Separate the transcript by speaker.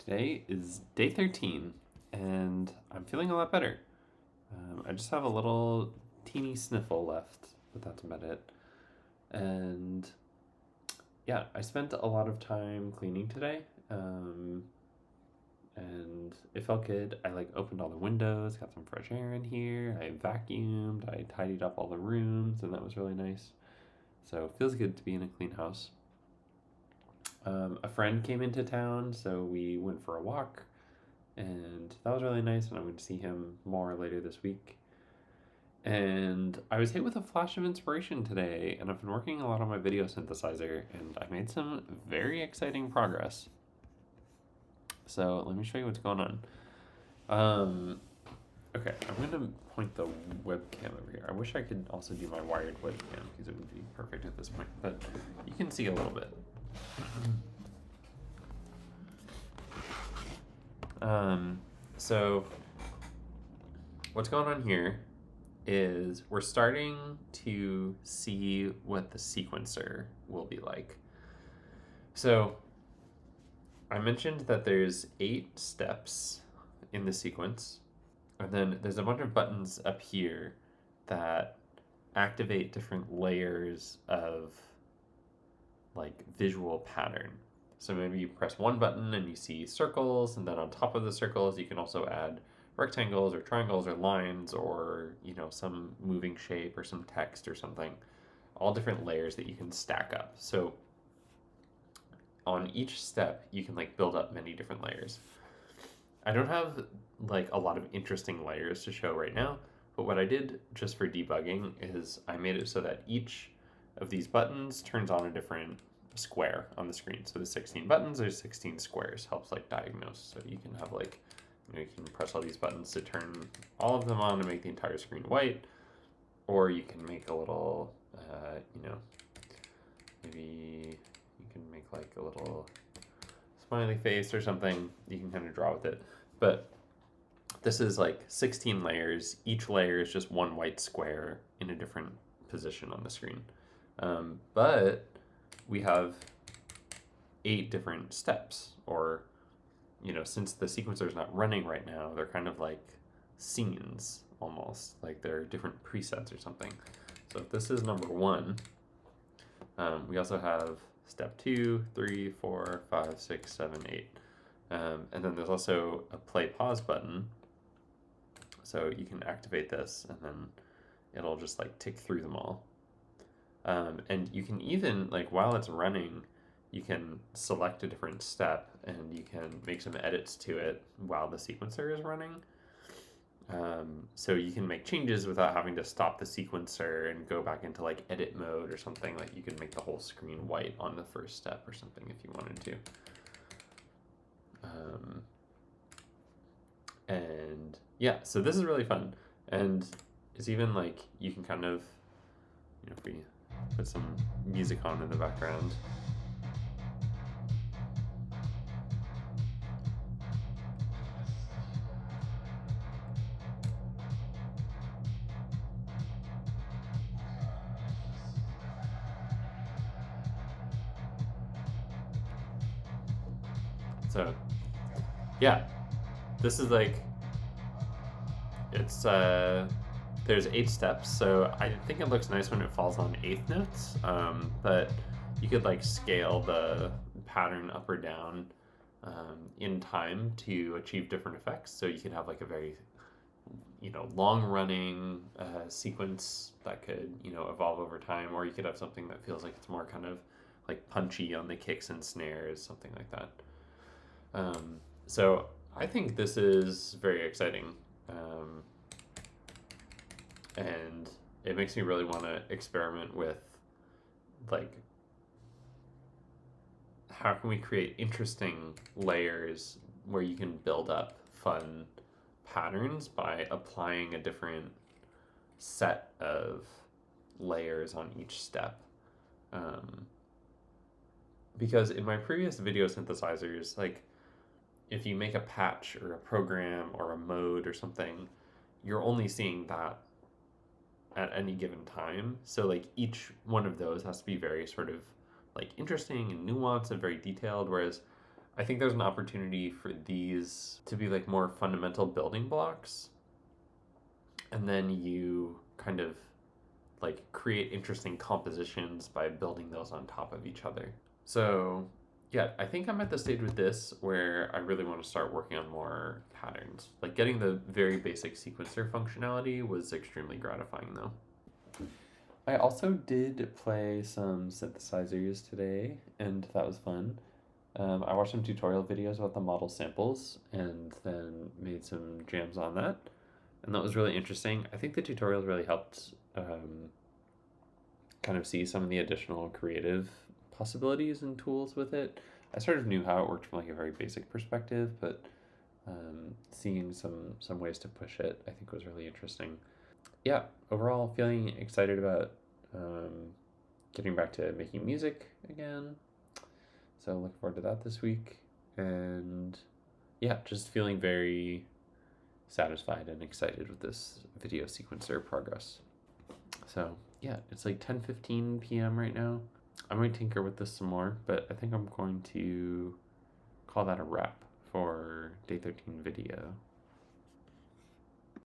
Speaker 1: Today is day 13, and I'm feeling a lot better. I just have a little teeny sniffle left, but that's about it. And yeah, I spent a lot of time cleaning today, and it felt good. I opened all the windows, got some fresh air in here. I vacuumed, I tidied up all the rooms, and that was really nice. So it feels good to be in a clean house. A friend came into town, so we went for a walk, and that was really nice. And I'm going to see him more later this week. And I was hit with a flash of inspiration today, and I've been working a lot on my video synthesizer, and I made some very exciting progress. So let me show you what's going on. Okay, I'm going to point the webcam over here. I wish I could also do my wired webcam because it would be perfect at this point, but you can see a little bit. So what's going on here is we're starting to see what the sequencer will be like. So I mentioned that there's 8 steps in the sequence, and then there's a bunch of buttons up here that activate different layers of visual pattern. So maybe you press one button and you see circles, and then on top of the circles you can also add rectangles or triangles or lines or some moving shape or some text or something. All different layers that you can stack up. So on each step you can build up many different layers. I don't have a lot of interesting layers to show right now, but what I did just for debugging is I made it so that each of these buttons turns on a different square on the screen. So the 16 buttons, there's 16 squares, helps diagnose. So you can have you can press all these buttons to turn all of them on to make the entire screen white, or you can make a little, maybe you can make a little smiley face or something. You can kind of draw with it. But this is 16 layers. Each layer is just one white square in a different position on the screen. But we have 8 different steps, or since the sequencer is not running right now, they're kind of like scenes almost, they're different presets or something. So if this is number 1, we also have step 2, 3, 4, 5, 6, 7, 8. And then there's also a play pause button. So you can activate this and then it'll just tick through them all. And you can even, while it's running, you can select a different step and you can make some edits to it while the sequencer is running. So you can make changes without having to stop the sequencer and go back into edit mode or something. You can make the whole screen white on the first step or something if you wanted to. And yeah, so this is really fun. And it's even you can kind of, if we put some music on in the background. So yeah, this is it's there's 8 steps, so I think it looks nice when it falls on 8th notes, but you could scale the pattern up or down in time to achieve different effects. So you could have a very long running sequence that could evolve over time, or you could have something that feels it's more kind of punchy on the kicks and snares, something like that. So I think this is very exciting. And it makes me really want to experiment with how can we create interesting layers where you can build up fun patterns by applying a different set of layers on each step. Because in my previous video synthesizers, if you make a patch or a program or a mode or something, you're only seeing that at any given time. So each one of those has to be very sort of interesting and nuanced and very detailed. Whereas I think there's an opportunity for these to be like more fundamental building blocks, and then you kind of like create interesting compositions by building those on top of each other. So yeah, I think I'm at the stage with this where I really want to start working on more patterns. Like getting the very basic sequencer functionality was extremely gratifying though. I also did play some synthesizers today, and that was fun. I watched some tutorial videos about the model samples and then made some jams on that, and that was really interesting. I think the tutorials really helped kind of see some of the additional creative possibilities and tools with it. I sort of knew how it worked from like a very basic perspective, but seeing some ways to push it, I think was really interesting. Yeah, overall feeling excited about getting back to making music again. So looking forward to that this week, and yeah, just feeling very satisfied and excited with this video sequencer progress. So yeah, it's like 10:15 p.m. right now. I might tinker with this some more, but I think I'm going to call that a wrap for day 13 video.